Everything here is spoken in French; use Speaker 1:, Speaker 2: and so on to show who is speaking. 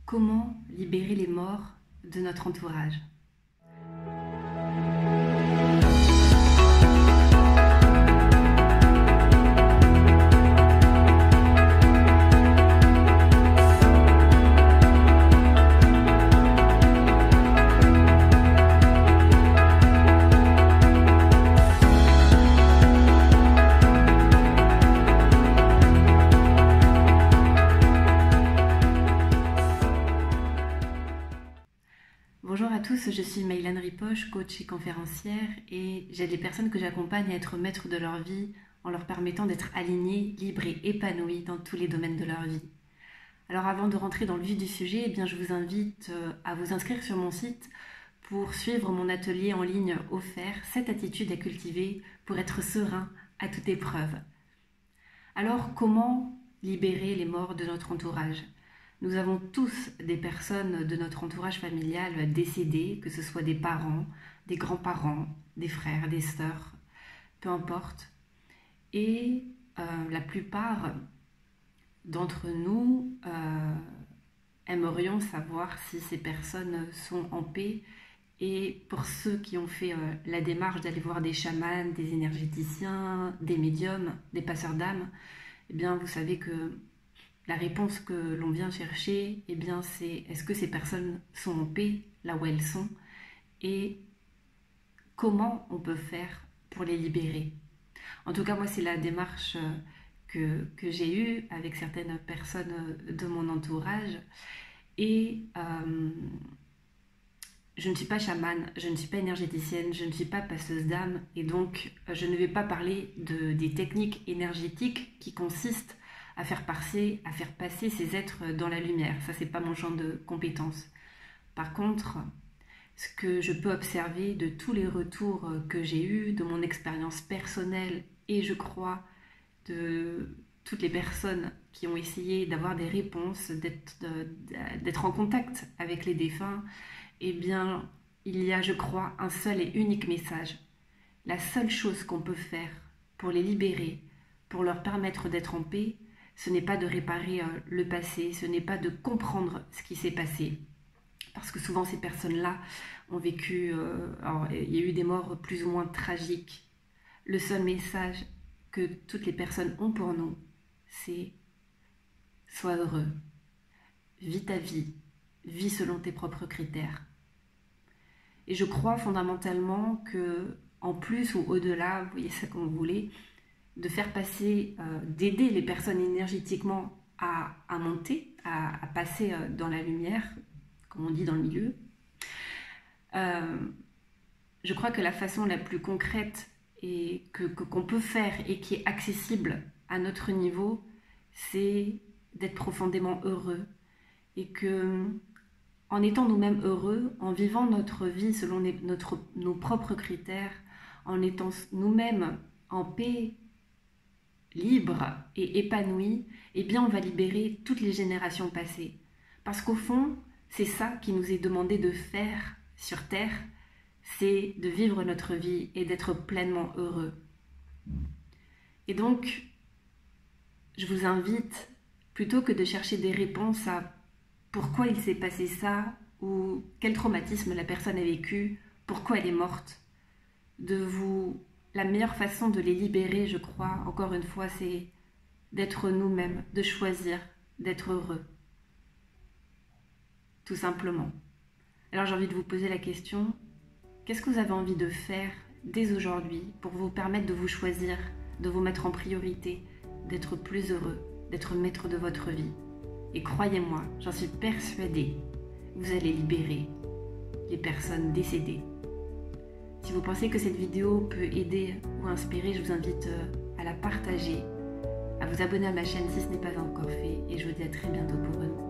Speaker 1: Comment libérer les morts de notre entourage? Bonjour à tous, je suis Maïlane Ripoche, coach et conférencière, et j'aide les personnes que j'accompagne à être maîtres de leur vie en leur permettant d'être alignés, libres et épanouis dans tous les domaines de leur vie. Alors avant de rentrer dans le vif du sujet, eh bien, je vous invite à vous inscrire sur mon site pour suivre mon atelier en ligne offert, 7 attitudes à cultiver pour être serein à toute épreuve. Alors comment libérer les morts de notre entourage ? Nous avons tous des personnes de notre entourage familial décédées, que ce soit des parents, des grands-parents, des frères, des sœurs, peu importe. Et la plupart d'entre nous aimerions savoir si ces personnes sont en paix. Et pour ceux qui ont fait la démarche d'aller voir des chamans, des énergéticiens, des médiums, des passeurs d'âme, eh bien vous savez que la réponse que l'on vient chercher, eh bien, c'est est-ce que ces personnes sont en paix là où elles sont et comment on peut faire pour les libérer. En tout cas, moi, c'est la démarche que j'ai eue avec certaines personnes de mon entourage. Et je ne suis pas chamane, je ne suis pas énergéticienne, je ne suis pas passeuse d'âme. Et donc, je ne vais pas parler des techniques énergétiques qui consistent à faire passer ces êtres dans la lumière. Ça, c'est pas mon champ de compétences. Par contre, ce que je peux observer de tous les retours que j'ai eus, de mon expérience personnelle, et je crois de toutes les personnes qui ont essayé d'avoir des réponses, d'être en contact avec les défunts, eh bien, il y a, je crois, un seul et unique message. La seule chose qu'on peut faire pour les libérer, pour leur permettre d'être en paix, ce n'est pas de réparer le passé, ce n'est pas de comprendre ce qui s'est passé. Parce que souvent ces personnes-là ont vécu, alors, il y a eu des morts plus ou moins tragiques. Le seul message que toutes les personnes ont pour nous, c'est « Sois heureux, vis ta vie, vis selon tes propres critères ». Et je crois fondamentalement que, en plus ou au-delà, vous voyez ça comme vous voulez, de faire passer, d'aider les personnes énergétiquement à monter, à passer dans la lumière, comme on dit dans le milieu. Je crois que la façon la plus concrète et qu'on peut faire et qui est accessible à notre niveau, c'est d'être profondément heureux. Et que, en étant nous-mêmes heureux, en vivant notre vie selon nos propres critères, en étant nous-mêmes en paix, libre et épanoui, eh bien on va libérer toutes les générations passées. Parce qu'au fond, c'est ça qui nous est demandé de faire sur Terre, c'est de vivre notre vie et d'être pleinement heureux. Et donc, je vous invite, plutôt que de chercher des réponses à pourquoi il s'est passé ça, ou quel traumatisme la personne a vécu, pourquoi elle est morte, la meilleure façon de les libérer, je crois, encore une fois, c'est d'être nous-mêmes, de choisir d'être heureux. Tout simplement. Alors j'ai envie de vous poser la question, qu'est-ce que vous avez envie de faire dès aujourd'hui pour vous permettre de vous choisir, de vous mettre en priorité, d'être plus heureux, d'être maître de votre vie? Et croyez-moi, j'en suis persuadée, vous allez libérer les personnes décédées. Si vous pensez que cette vidéo peut aider ou inspirer, je vous invite à la partager, à vous abonner à ma chaîne si ce n'est pas encore fait, et je vous dis à très bientôt pour une